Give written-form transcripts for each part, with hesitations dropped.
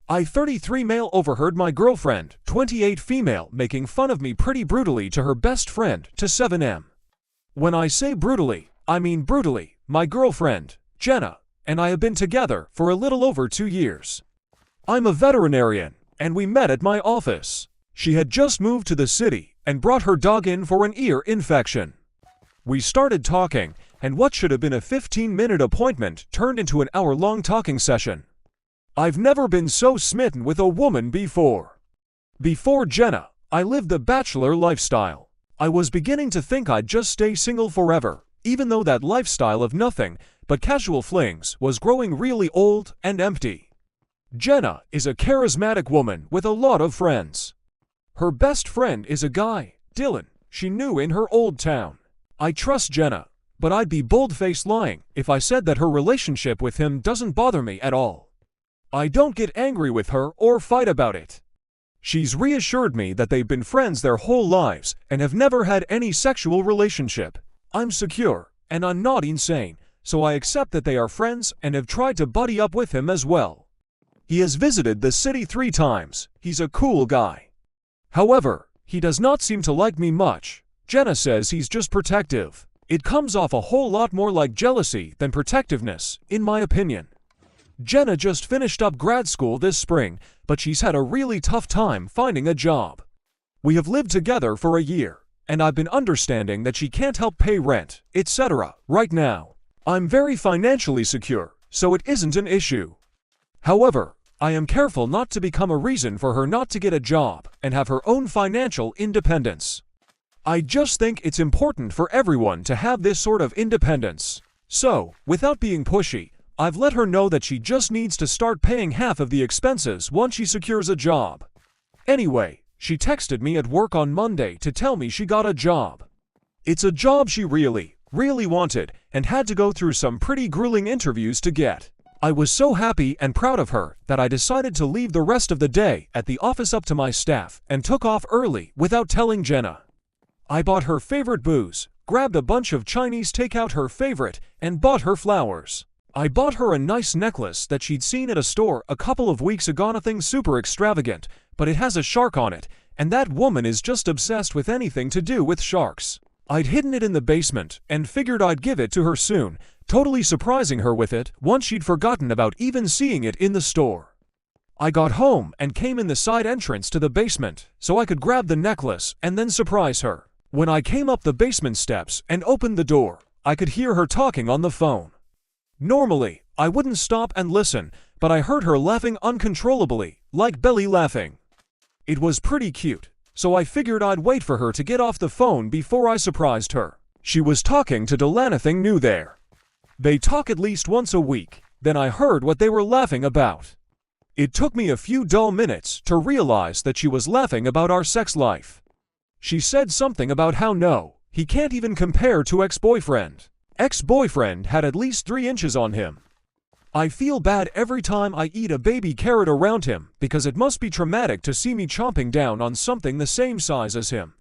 I 33 male overheard my girlfriend, 28 female, making fun of me pretty brutally to her best friend, to 7M. When I say brutally, I mean brutally. My girlfriend, Jenna, and I have been together for a little over 2 years. I'm a veterinarian, and we met at my office. She had just moved to the city and brought her dog in for an ear infection. We started talking, and what should have been a 15-minute appointment turned into an hour-long talking session. I've never been so smitten with a woman before. Before Jenna, I lived the bachelor lifestyle. I was beginning to think I'd just stay single forever, even though that lifestyle of nothing but casual flings was growing really old and empty. Jenna is a charismatic woman with a lot of friends. Her best friend is a guy, Dylan, she knew in her old town. I trust Jenna, but I'd be bold-faced lying if I said that her relationship with him doesn't bother me at all. I don't get angry with her or fight about it. She's reassured me that they've been friends their whole lives and have never had any sexual relationship. I'm secure, and I'm not insane, so I accept that they are friends and have tried to buddy up with him as well. He has visited the city 3 times. He's a cool guy. However, he does not seem to like me much. Jenna says he's just protective. It comes off a whole lot more like jealousy than protectiveness, in my opinion. Jenna just finished up grad school this spring, but she's had a really tough time finding a job. We have lived together for a year, and I've been understanding that she can't help pay rent, etc. right now. I'm very financially secure, so it isn't an issue. However, I am careful not to become a reason for her not to get a job and have her own financial independence. I just think it's important for everyone to have this sort of independence. So, without being pushy, I've let her know that she just needs to start paying half of the expenses once she secures a job. Anyway, she texted me at work on Monday to tell me she got a job. It's a job she really wanted and had to go through some pretty grueling interviews to get. I was so happy and proud of her that I decided to leave the rest of the day at the office up to my staff and took off early without telling Jenna. I bought her favorite booze, grabbed a bunch of Chinese takeout her favorite, and bought her flowers. I bought her a nice necklace that she'd seen at a store a couple of weeks ago, nothing super extravagant, but it has a shark on it, and that woman is just obsessed with anything to do with sharks. I'd hidden it in the basement and figured I'd give it to her soon, totally surprising her with it once she'd forgotten about even seeing it in the store. I got home and came in the side entrance to the basement so I could grab the necklace and then surprise her. When I came up the basement steps and opened the door, I could hear her talking on the phone. Normally, I wouldn't stop and listen, but I heard her laughing uncontrollably, like belly laughing. It was pretty cute, so I figured I'd wait for her to get off the phone before I surprised her. She was talking to Dylan, nothing new there. They talk at least once a week, then I heard what they were laughing about. It took me a few dull minutes to realize that she was laughing about our sex life. She said something about how no, he can't even compare to ex-boyfriend. Ex-boyfriend had at least 3 inches on him. I feel bad every time I eat a baby carrot around him because it must be traumatic to see me chomping down on something the same size as him.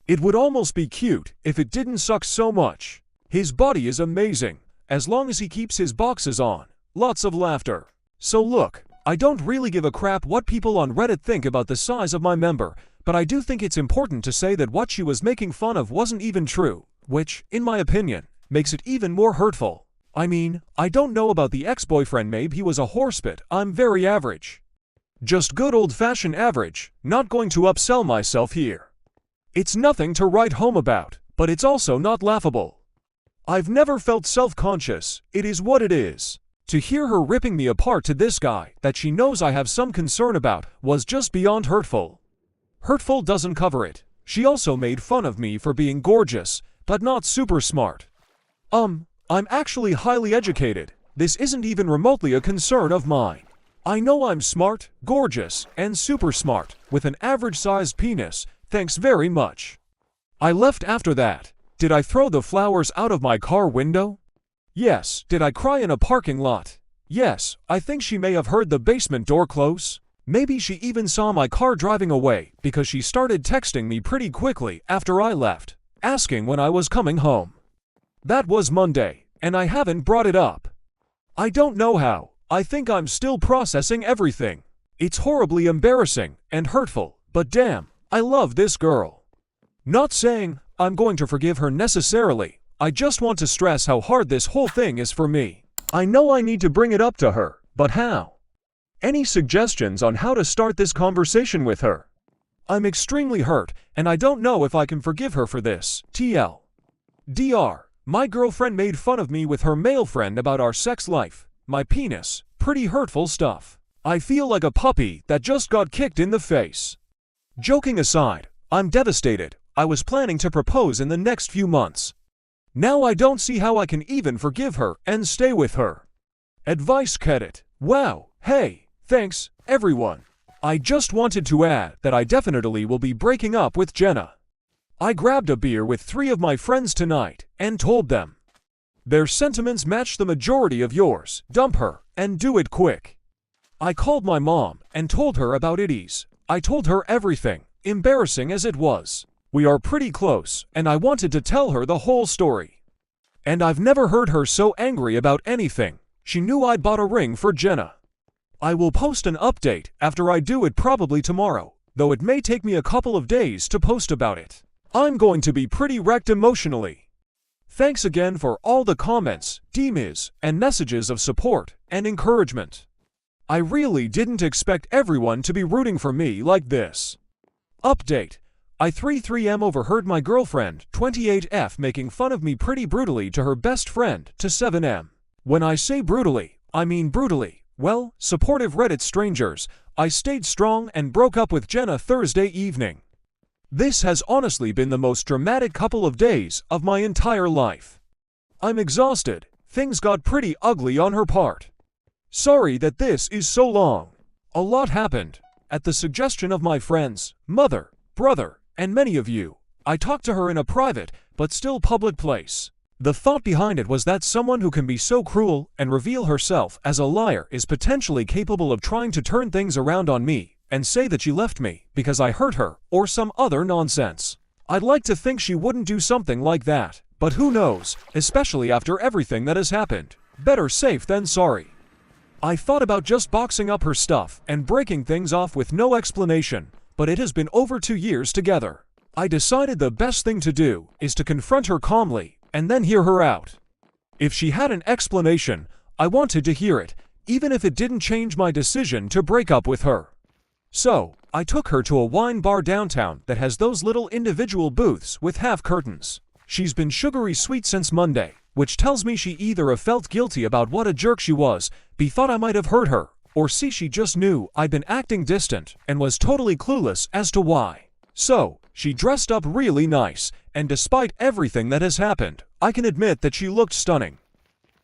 It would almost be cute if it didn't suck so much. His body is amazing, as long as he keeps his boxes on. Lots of laughter. So look, I don't really give a crap what people on Reddit think about the size of my member, but I do think it's important to say that what she was making fun of wasn't even true, which, in my opinion, makes it even more hurtful. I mean, I don't know about the ex-boyfriend, maybe he was a horsepit, I'm very average. Just good old-fashioned average, not going to upsell myself here. It's nothing to write home about, but it's also not laughable. I've never felt self-conscious, it is what it is. To hear her ripping me apart to this guy that she knows I have some concern about was just beyond hurtful. Hurtful doesn't cover it. She also made fun of me for being gorgeous, but not super smart. I'm actually highly educated. This isn't even remotely a concern of mine. I know I'm smart, gorgeous, and super smart, with an average-sized penis, thanks very much. I left after that. Did I throw the flowers out of my car window? Yes. Did I cry in a parking lot? Yes. I think she may have heard the basement door close. Maybe she even saw my car driving away because she started texting me pretty quickly after I left, asking when I was coming home. That was Monday, and I haven't brought it up. I don't know how. I think I'm still processing everything. It's horribly embarrassing and hurtful, but damn, I love this girl. Not saying I'm going to forgive her necessarily, I just want to stress how hard this whole thing is for me. I know I need to bring it up to her, but how? Any suggestions on how to start this conversation with her? I'm extremely hurt, and I don't know if I can forgive her for this. Dr. My girlfriend made fun of me with her male friend about our sex life, my penis, pretty hurtful stuff. I feel like a puppy that just got kicked in the face. Joking aside, I'm devastated. I was planning to propose in the next few months. Now I don't see how I can even forgive her and stay with her. Advice Kedit. Wow, hey, thanks, everyone. I just wanted to add that I definitely will be breaking up with Jenna. I grabbed a beer with 3 of my friends tonight and told them. Their sentiments match the majority of yours. Dump her, and do it quick. I called my mom and told her about Itties. I told her everything, embarrassing as it was. We are pretty close, and I wanted to tell her the whole story. And I've never heard her so angry about anything. She knew I'd bought a ring for Jenna. I will post an update after I do it, probably tomorrow, though it may take me a couple of days to post about it. I'm going to be pretty wrecked emotionally. Thanks again for all the comments, DMs, and messages of support and encouragement. I really didn't expect everyone to be rooting for me like this. Update. I 3M overheard my girlfriend, 28F, making fun of me pretty brutally to her best friend, to 7M. When I say brutally, I mean brutally. Well, supportive Reddit strangers, I stayed strong and broke up with Jenna Thursday evening. This has honestly been the most dramatic couple of days of my entire life. I'm exhausted. Things got pretty ugly on her part. Sorry that this is so long. A lot happened. At the suggestion of my friends, mother, brother, and many of you, I talked to her in a private, but still public place. The thought behind it was that someone who can be so cruel and reveal herself as a liar is potentially capable of trying to turn things around on me and say that she left me because I hurt her or some other nonsense. I'd like to think she wouldn't do something like that, but who knows, especially after everything that has happened. Better safe than sorry. I thought about just boxing up her stuff and breaking things off with no explanation, but it has been over 2 years together. I decided the best thing to do is to confront her calmly and then hear her out. If she had an explanation, I wanted to hear it, even if it didn't change my decision to break up with her. So, I took her to a wine bar downtown that has those little individual booths with half curtains. She's been sugary sweet since Monday, which tells me she either A, felt guilty about what a jerk she was, B, thought I might have hurt her, or C, she just knew I'd been acting distant and was totally clueless as to why. So, she dressed up really nice, and despite everything that has happened, I can admit that she looked stunning.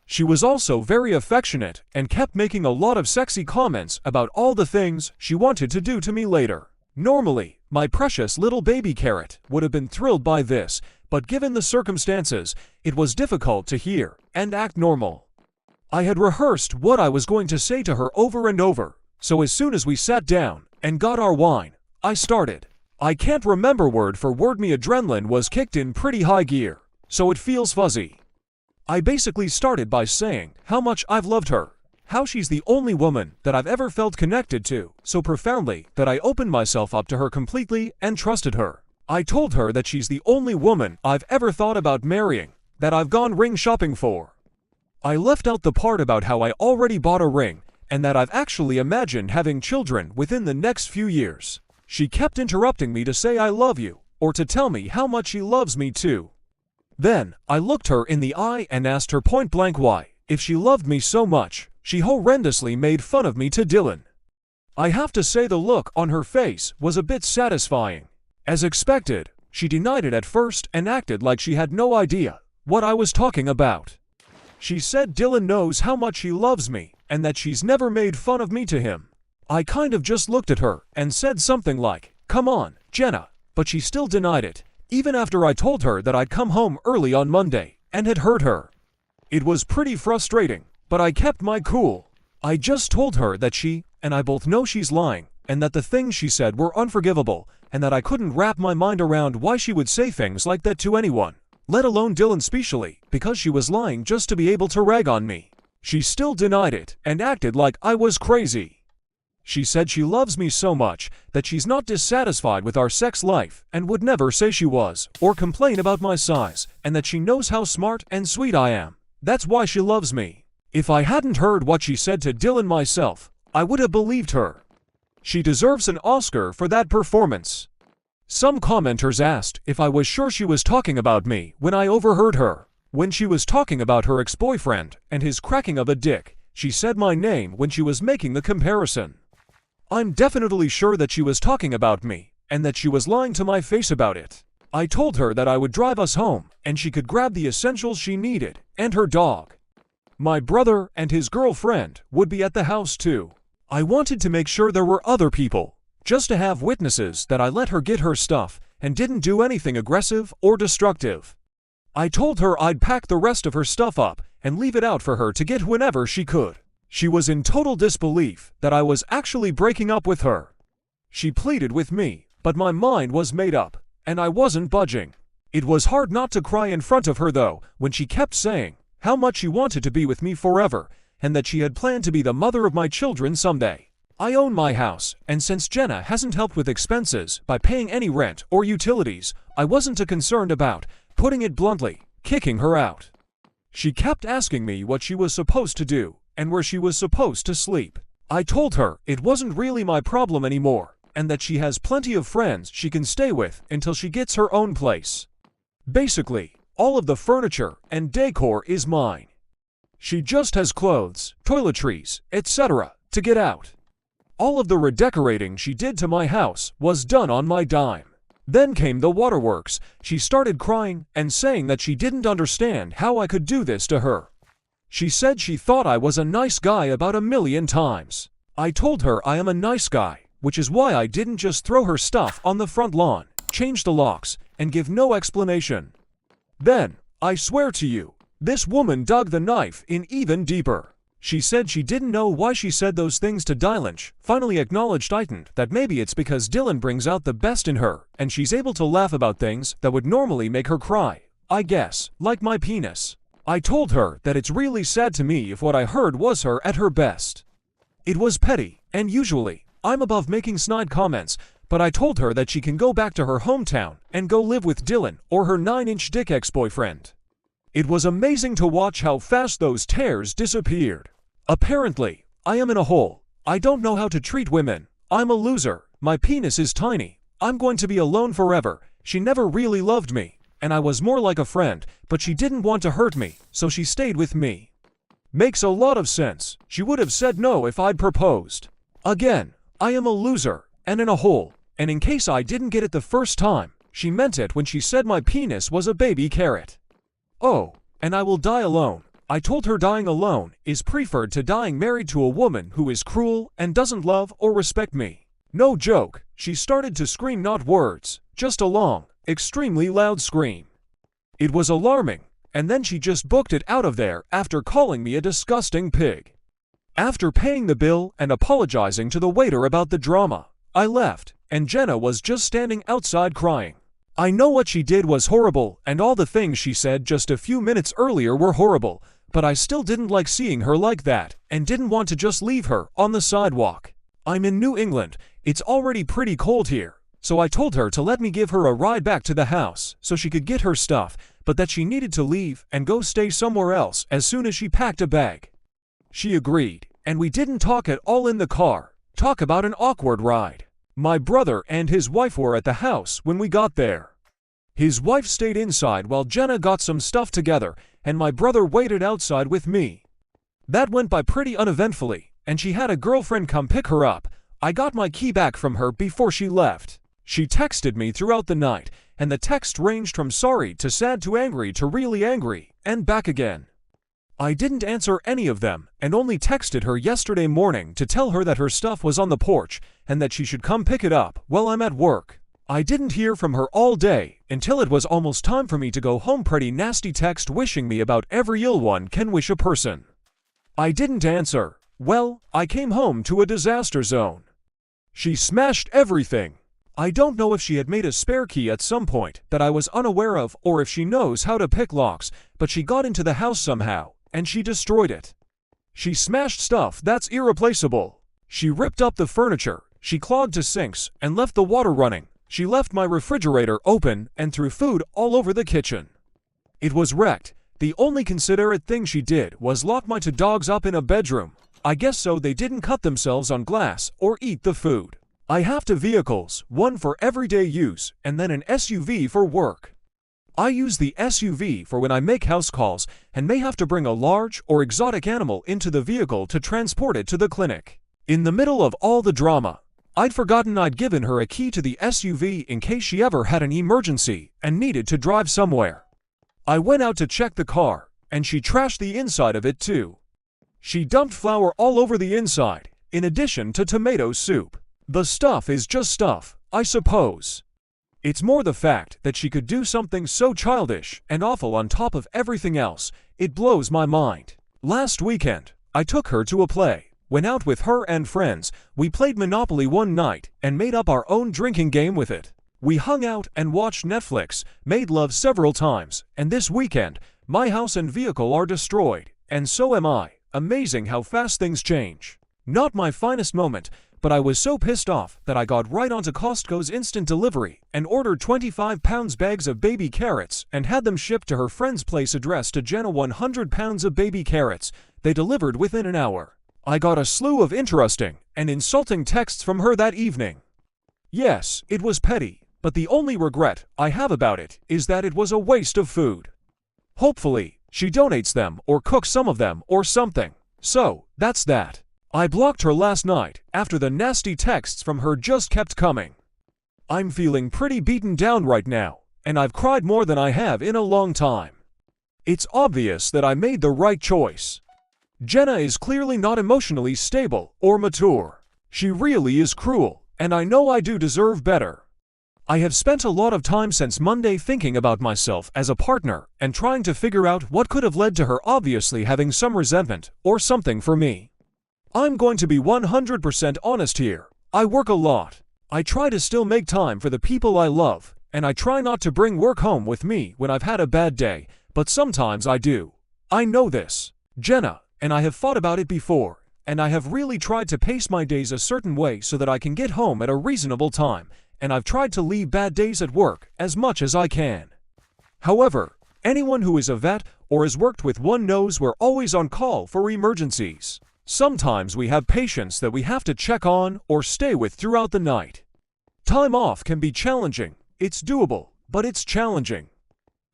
She was also very affectionate and kept making a lot of sexy comments about all the things she wanted to do to me later. Normally, my precious little baby carrot would have been thrilled by this, but given the circumstances, it was difficult to hear and act normal. I had rehearsed what I was going to say to her over and over, so as soon as we sat down and got our wine, I started. I can't remember word for word, my adrenaline was kicked in pretty high gear, so it feels fuzzy. I basically started by saying how much I've loved her, how she's the only woman that I've ever felt connected to so profoundly that I opened myself up to her completely and trusted her. I told her that she's the only woman I've ever thought about marrying, that I've gone ring shopping for. I left out the part about how I already bought a ring and that I've actually imagined having children within the next few years. She kept interrupting me to say I love you, or to tell me how much she loves me too. Then, I looked her in the eye and asked her point blank why, if she loved me so much, she horrendously made fun of me to Dylan. I have to say the look on her face was a bit satisfying. As expected, she denied it at first and acted like she had no idea what I was talking about. She said Dylan knows how much he loves me and that she's never made fun of me to him. I kind of just looked at her and said something like, "Come on, Jenna," but she still denied it, even after I told her that I'd come home early on Monday and had hurt her. It was pretty frustrating, but I kept my cool. I just told her that she and I both know she's lying, and that the things she said were unforgivable, and that I couldn't wrap my mind around why she would say things like that to anyone, let alone Dylan specially, because she was lying just to be able to rag on me. She still denied it and acted like I was crazy. She said she loves me so much that she's not dissatisfied with our sex life and would never say she was or complain about my size, and that she knows how smart and sweet I am. That's why she loves me. If I hadn't heard what she said to Dylan myself, I would have believed her. She deserves an Oscar for that performance. Some commenters asked if I was sure she was talking about me when I overheard her. When she was talking about her ex-boyfriend and his cracking of a dick, she said my name when she was making the comparison. I'm definitely sure that she was talking about me, and that she was lying to my face about it. I told her that I would drive us home, and she could grab the essentials she needed, and her dog. My brother and his girlfriend would be at the house too. I wanted to make sure there were other people, just to have witnesses that I let her get her stuff, and didn't do anything aggressive or destructive. I told her I'd pack the rest of her stuff up, and leave it out for her to get whenever she could. She was in total disbelief that I was actually breaking up with her. She pleaded with me, but my mind was made up, and I wasn't budging. It was hard not to cry in front of her though, when she kept saying how much she wanted to be with me forever, and that she had planned to be the mother of my children someday. I own my house, and since Jenna hasn't helped with expenses by paying any rent or utilities, I wasn't too concerned about, putting it bluntly, kicking her out. She kept asking me what she was supposed to do, and where she was supposed to sleep. I told her it wasn't really my problem anymore, and that she has plenty of friends she can stay with until she gets her own place. Basically, all of the furniture and decor is mine. She just has clothes, toiletries, etc. to get out. All of the redecorating she did to my house was done on my dime. Then came the waterworks. She started crying and saying that she didn't understand how I could do this to her. She said she thought I was a nice guy about 1,000,000 times. I told her I am a nice guy, which is why I didn't just throw her stuff on the front lawn, change the locks, and give no explanation. Then, I swear to you, this woman dug the knife in even deeper. She said she didn't know why she said those things to Dylan. Finally acknowledged that maybe it's because Dylan brings out the best in her, and she's able to laugh about things that would normally make her cry. I guess, like my penis. I told her that it's really sad to me if what I heard was her at her best. It was petty, and usually, I'm above making snide comments, but I told her that she can go back to her hometown and go live with Dylan or her 9-inch dick ex-boyfriend. It was amazing to watch how fast those tears disappeared. Apparently, I am in a hole. I don't know how to treat women. I'm a loser. My penis is tiny. I'm going to be alone forever. She never really loved me, and I was more like a friend, but she didn't want to hurt me, so she stayed with me. Makes a lot of sense. She would have said no if I'd proposed. Again, I am a loser, and in a hole, and in case I didn't get it the first time, she meant it when she said my penis was a baby carrot. Oh, and I will die alone. I told her dying alone is preferred to dying married to a woman who is cruel and doesn't love or respect me. No joke, she started to scream, not words, just a long, extremely loud scream. It was alarming, and then she just booked it out of there after calling me a disgusting pig. After paying the bill and apologizing to the waiter about the drama, I left, and Jenna was just standing outside crying. I know what she did was horrible, and all the things she said just a few minutes earlier were horrible, but I still didn't like seeing her like that, and didn't want to just leave her on the sidewalk. I'm in New England, it's already pretty cold here, so I told her to let me give her a ride back to the house so she could get her stuff, but that she needed to leave and go stay somewhere else as soon as she packed a bag. She agreed, and we didn't talk at all in the car. Talk about an awkward ride. My brother and his wife were at the house when we got there. His wife stayed inside while Jenna got some stuff together, and my brother waited outside with me. That went by pretty uneventfully, and she had a girlfriend come pick her up. I got my key back from her before she left. She texted me throughout the night, and the text ranged from sorry to sad to angry to really angry, and back again. I didn't answer any of them, and only texted her yesterday morning to tell her that her stuff was on the porch, and that she should come pick it up while I'm at work. I didn't hear from her all day, until it was almost time for me to go home. Pretty nasty text wishing me about every ill one can wish a person. I didn't answer. Well, I came home to a disaster zone. She smashed everything. I don't know if she had made a spare key at some point that I was unaware of, or if she knows how to pick locks, but she got into the house somehow, and she destroyed it. She smashed stuff that's irreplaceable. She ripped up the furniture, she clogged the sinks, and left the water running. She left my refrigerator open and threw food all over the kitchen. It was wrecked. The only considerate thing she did was lock my two dogs up in a bedroom. I guess so they didn't cut themselves on glass or eat the food. I have two vehicles, one for everyday use and then an SUV for work. I use the SUV for when I make house calls and may have to bring a large or exotic animal into the vehicle to transport it to the clinic. In the middle of all the drama, I'd forgotten I'd given her a key to the SUV in case she ever had an emergency and needed to drive somewhere. I went out to check the car, and she trashed the inside of it too. She dumped flour all over the inside, in addition to tomato soup. The stuff is just stuff, I suppose. It's more the fact that she could do something so childish and awful on top of everything else. It blows my mind. Last weekend, I took her to a play. Went out with her and friends, we played Monopoly one night and made up our own drinking game with it. We hung out and watched Netflix, made love several times, and this weekend, my house and vehicle are destroyed, and so am I. Amazing how fast things change. Not my finest moment, but I was so pissed off that I got right onto Costco's instant delivery and ordered 25-pound bags of baby carrots and had them shipped to her friend's place addressed to Jenna. 100 pounds of baby carrots. They delivered within an hour. I got a slew of interesting and insulting texts from her that evening. Yes, it was petty, but the only regret I have about it is that it was a waste of food. Hopefully, she donates them or cooks some of them or something. So, that's that. I blocked her last night after the nasty texts from her just kept coming. I'm feeling pretty beaten down right now, and I've cried more than I have in a long time. It's obvious that I made the right choice. Jenna is clearly not emotionally stable or mature. She really is cruel, and I know I do deserve better. I have spent a lot of time since Monday thinking about myself as a partner and trying to figure out what could have led to her obviously having some resentment or something for me. I'm going to be 100% honest here. I work a lot. I try to still make time for the people I love, and I try not to bring work home with me when I've had a bad day, but sometimes I do. I know this. Jenna and I have fought about it before, and I have really tried to pace my days a certain way so that I can get home at a reasonable time, and I've tried to leave bad days at work as much as I can. However, anyone who is a vet or has worked with one knows we're always on call for emergencies. Sometimes we have patients that we have to check on or stay with throughout the night. Time off can be challenging. It's doable, but it's challenging.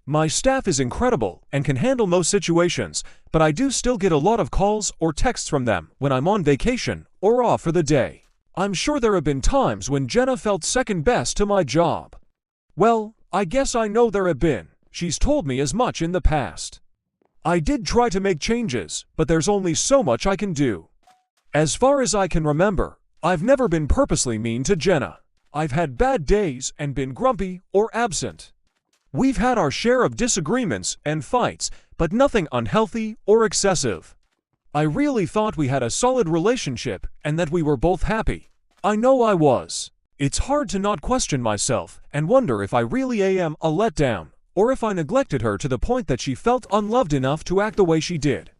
My staff is incredible and can handle most situations, but I do still get a lot of calls or texts from them when I'm on vacation or off for the day. I'm sure there have been times when Jenna felt second best to my job. Well, I guess I know there have been. She's told me as much in the past. I did try to make changes, but there's only so much I can do. As far as I can remember, I've never been purposely mean to Jenna. I've had bad days and been grumpy or absent. We've had our share of disagreements and fights, but nothing unhealthy or excessive. I really thought we had a solid relationship and that we were both happy. I know I was. It's hard to not question myself and wonder if I really am a letdown, or if I neglected her to the point that she felt unloved enough to act the way she did.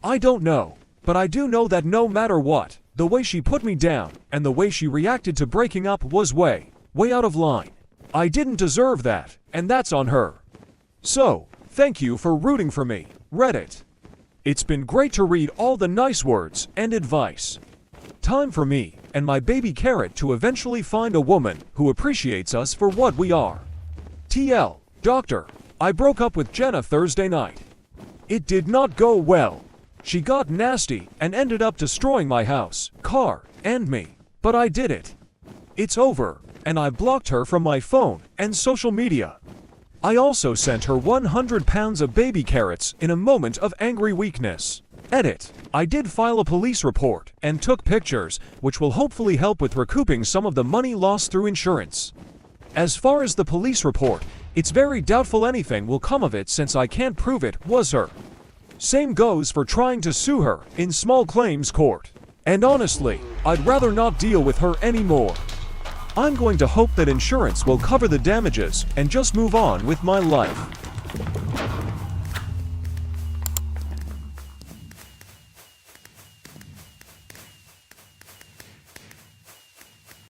I don't know, but I do know that no matter what, the way she put me down and the way she reacted to breaking up was way out of line. I didn't deserve that, and that's on her. So, thank you for rooting for me, Reddit. It's been great to read all the nice words and advice. Time for me and my baby carrot to eventually find a woman who appreciates us for what we are. TL, Doctor, I broke up with Jenna Thursday night. It did not go well. She got nasty and ended up destroying my house, car, and me. But I did it. It's over, and I blocked her from my phone and social media. I also sent her 100 pounds of baby carrots in a moment of angry weakness. Edit. I did file a police report and took pictures, which will hopefully help with recouping some of the money lost through insurance. As far as the police report, it's very doubtful anything will come of it since I can't prove it was her. Same goes for trying to sue her in small claims court. And honestly, I'd rather not deal with her anymore. I'm going to hope that insurance will cover the damages and just move on with my life.